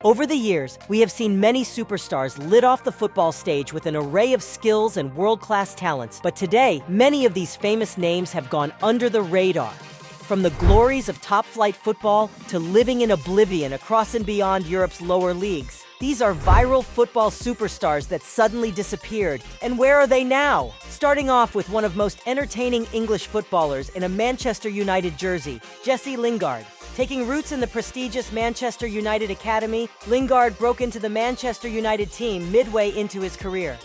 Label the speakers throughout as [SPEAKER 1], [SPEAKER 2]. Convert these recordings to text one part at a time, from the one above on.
[SPEAKER 1] Over the years, we have seen many superstars lit off the football stage with an array of skills and world-class talents, but today, many of these famous names have gone under the radar. From the glories of top-flight football to living in oblivion across and beyond Europe's lower leagues, these are viral football superstars that suddenly disappeared. And where are they now? Starting off with one of most entertaining English footballers in a Manchester United jersey, Jesse Lingard. Taking roots in the prestigious Manchester United Academy, Lingard broke into the Manchester United team midway into his career.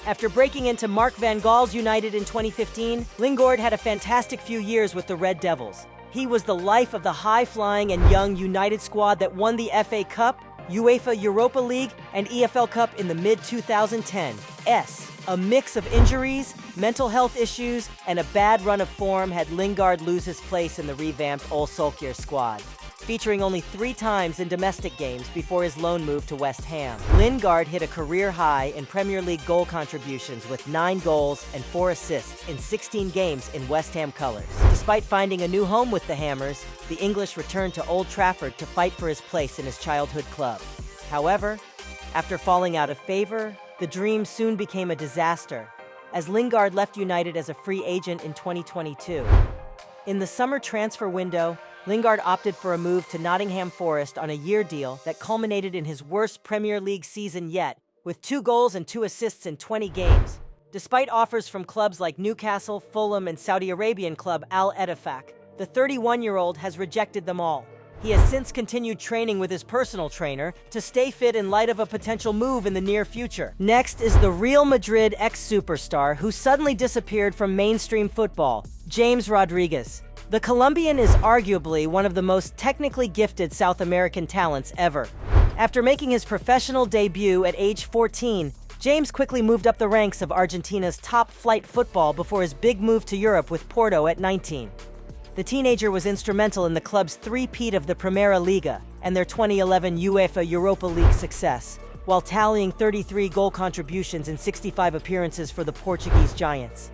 [SPEAKER 1] After breaking into Mark van Gaal's United in 2015, Lingard had a fantastic few years with the Red Devils. He was the life of the high-flying and young United squad that won the FA Cup, UEFA Europa League, and EFL Cup in the mid-2010s. A mix of injuries, mental health issues, and a bad run of form had Lingard lose his place in the revamped Yesteryear squad, featuring only 3 times in domestic games before his loan move to West Ham. Lingard hit a career high in Premier League goal contributions with 9 goals and 4 assists in 16 games in West Ham colours. Despite finding a new home with the Hammers, the English returned to Old Trafford to fight for his place in his childhood club. However, after falling out of favour, the dream soon became a disaster, as Lingard left United as a free agent in 2022. In the summer transfer window, Lingard opted for a move to Nottingham Forest on a year deal that culminated in his worst Premier League season yet, with 2 goals and 2 assists in 20 games. Despite offers from clubs like Newcastle, Fulham, and Saudi Arabian club Al Ettifaq, the 31-year-old has rejected them all. He has since continued training with his personal trainer to stay fit in light of a potential move in the near future. Next is the Real Madrid ex-superstar who suddenly disappeared from mainstream football, James Rodriguez. The Colombian is arguably one of the most technically gifted South American talents ever. After making his professional debut at age 14, James quickly moved up the ranks of Argentina's top-flight football before his big move to Europe with Porto at 19. The teenager was instrumental in the club's three-peat of the Primera Liga and their 2011 UEFA Europa League success, while tallying 33 goal contributions in 65 appearances for the Portuguese Giants.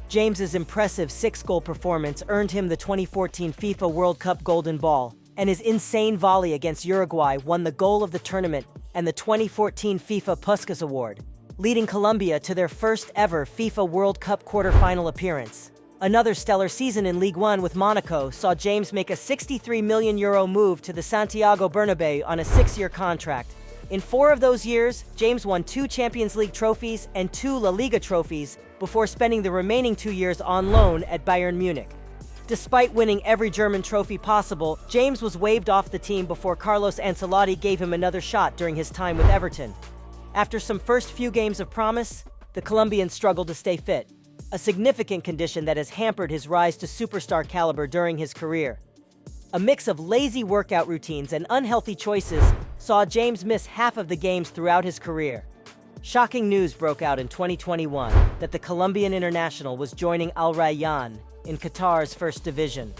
[SPEAKER 1] James's impressive 6-goal performance earned him the 2014 FIFA World Cup Golden Ball, and his insane volley against Uruguay won the goal of the tournament and the 2014 FIFA Puskas Award, leading Colombia to their first ever FIFA World Cup quarter-final appearance. Another stellar season in Ligue 1 with Monaco saw James make a €63 million move to the Santiago Bernabeu on a 6-year contract. In 4 of those years, James won 2 Champions League trophies and 2 La Liga trophies before spending the remaining 2 years on loan at Bayern Munich. Despite winning every German trophy possible, James was waived off the team before Carlos Ancelotti gave him another shot during his time with Everton. After some first few games of promise, the Colombian struggled to stay fit, a significant condition that has hampered his rise to superstar caliber during his career. A mix of lazy workout routines and unhealthy choices saw James miss half of the games throughout his career. Shocking news broke out in 2021 that the Colombian international was joining Al Rayyan in Qatar's first division.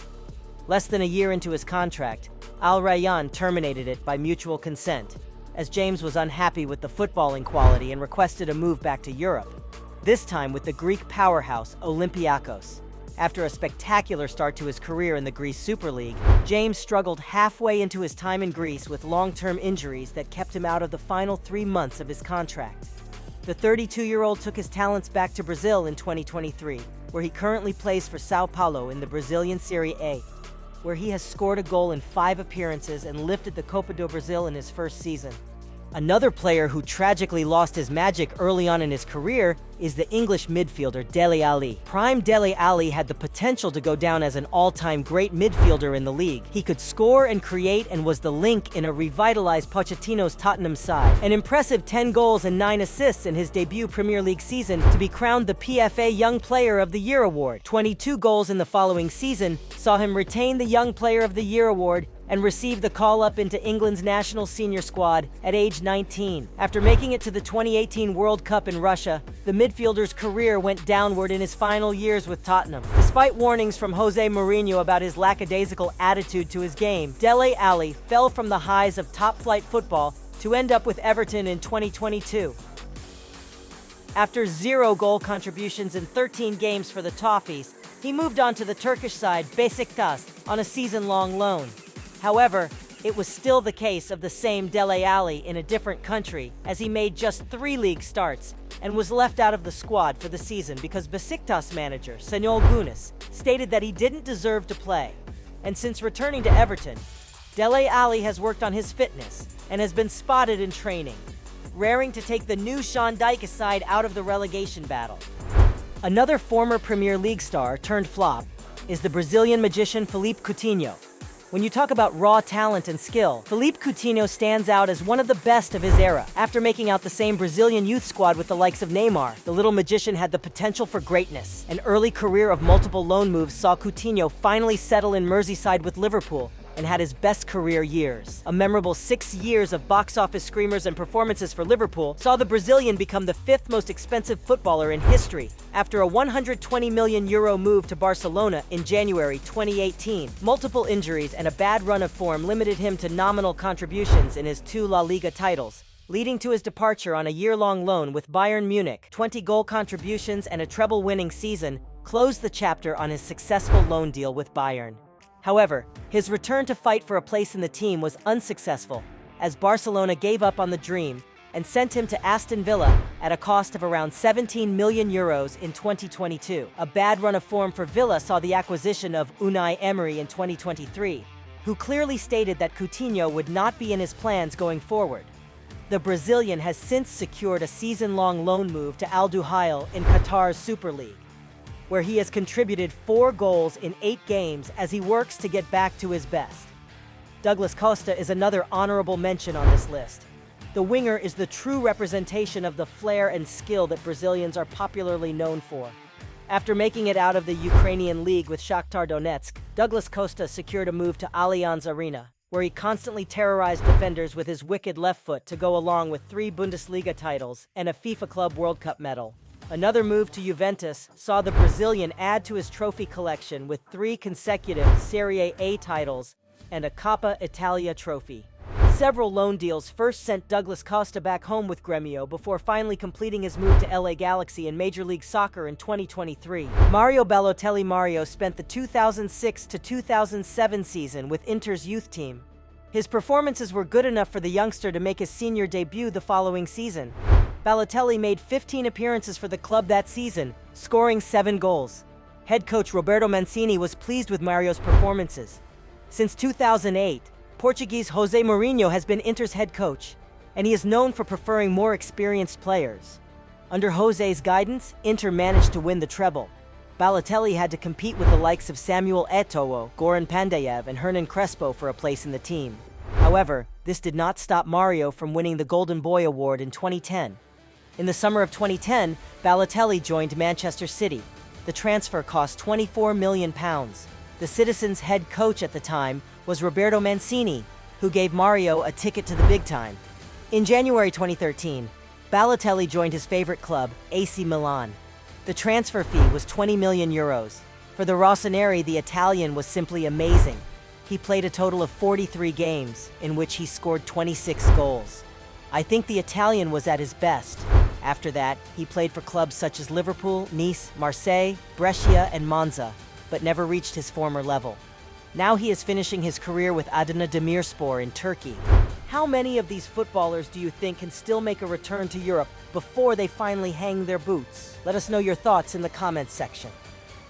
[SPEAKER 1] Less than a year into his contract, Al Rayyan terminated it by mutual consent, as James was unhappy with the footballing quality and requested a move back to Europe, this time with the Greek powerhouse Olympiacos. After a spectacular start to his career in the Greece Super League, James struggled halfway into his time in Greece with long-term injuries that kept him out of the final 3 months of his contract. The 32-year-old took his talents back to Brazil in 2023, where he currently plays for São Paulo in the Brazilian Serie A, where he has scored a goal in 5 appearances and lifted the Copa do Brasil in his first season. Another player who tragically lost his magic early on in his career is the English midfielder Dele Alli. Prime Dele Alli had the potential to go down as an all-time great midfielder in the league. He could score and create and was the link in a revitalized Pochettino's Tottenham side. An impressive 10 goals and 9 assists in his debut Premier League season to be crowned the PFA Young Player of the Year award. 22 goals in the following season saw him retain the Young Player of the Year award and received the call-up into England's national senior squad at age 19. After making it to the 2018 World Cup in Russia, the midfielder's career went downward in his final years with Tottenham. Despite warnings from Jose Mourinho about his lackadaisical attitude to his game, Dele Alli fell from the highs of top-flight football to end up with Everton in 2022. After 0 goal contributions in 13 games for the Toffees, he moved on to the Turkish side Besiktas on a season-long loan. However, It was still the case of the same Dele Alli in a different country, as he made just 3 league starts and was left out of the squad for the season because Besiktas manager Şenol Güneş stated that he didn't deserve to play. And since returning to Everton, Dele Alli has worked on his fitness and has been spotted in training, raring to take the new Sean Dyche side out of the relegation battle. Another former Premier League star turned flop is the Brazilian magician Philippe Coutinho. When you talk about raw talent and skill, Philippe Coutinho stands out as one of the best of his era. After making out the same Brazilian youth squad with the likes of Neymar, the little magician had the potential for greatness. An early career of multiple loan moves saw Coutinho finally settle in Merseyside with Liverpool and had his best career years. A memorable 6 years of box office screamers and performances for Liverpool saw the Brazilian become the 5th most expensive footballer in history after a €120 million move to Barcelona in January 2018. Multiple injuries and a bad run of form limited him to nominal contributions in his 2 La Liga titles, leading to his departure on a year-long loan with Bayern Munich. 20 goal contributions and a treble-winning season closed the chapter on his successful loan deal with Bayern. However, his return to fight for a place in the team was unsuccessful, as Barcelona gave up on the dream and sent him to Aston Villa at a cost of around €17 million in 2022. A bad run of form for Villa saw the acquisition of Unai Emery in 2023, who clearly stated that Coutinho would not be in his plans going forward. The Brazilian has since secured a season-long loan move to Al Duhail in Qatar's Super League, where he has contributed 4 goals in 8 games as he works to get back to his best. Douglas Costa is another honorable mention on this list. The winger is the true representation of the flair and skill that Brazilians are popularly known for. After making it out of the Ukrainian league with Shakhtar Donetsk, Douglas Costa secured a move to Allianz Arena, where he constantly terrorized defenders with his wicked left foot to go along with 3 Bundesliga titles and a FIFA Club World Cup medal. Another move to Juventus saw the Brazilian add to his trophy collection with 3 consecutive Serie A titles and a Coppa Italia trophy. Several loan deals first sent Douglas Costa back home with Grêmio before finally completing his move to LA Galaxy in Major League Soccer in 2023. Mario Balotelli spent the 2006 to 2007 season with Inter's youth team. His performances were good enough for the youngster to make his senior debut the following season. Balotelli made 15 appearances for the club that season, scoring 7 goals. Head coach Roberto Mancini was pleased with Mario's performances. Since 2008, Portuguese José Mourinho has been Inter's head coach, and he is known for preferring more experienced players. Under José's guidance, Inter managed to win the treble. Balotelli had to compete with the likes of Samuel Eto'o, Goran Pandev, and Hernan Crespo for a place in the team. However, this did not stop Mario from winning the Golden Boy Award in 2010. In the summer of 2010, Balotelli joined Manchester City. The transfer cost £24 million. The Citizens' head coach at the time was Roberto Mancini, who gave Mario a ticket to the big time. In January 2013, Balotelli joined his favorite club, AC Milan. The transfer fee was €20 million. For the Rossoneri, the Italian was simply amazing. He played a total of 43 games, in which he scored 26 goals. I think the Italian was at his best. After that, he played for clubs such as Liverpool, Nice, Marseille, Brescia, and Monza, but never reached his former level. Now he is finishing his career with Adana Demirspor in Turkey. How many of these footballers do you think can still make a return to Europe before they finally hang their boots? Let us know your thoughts in the comments section.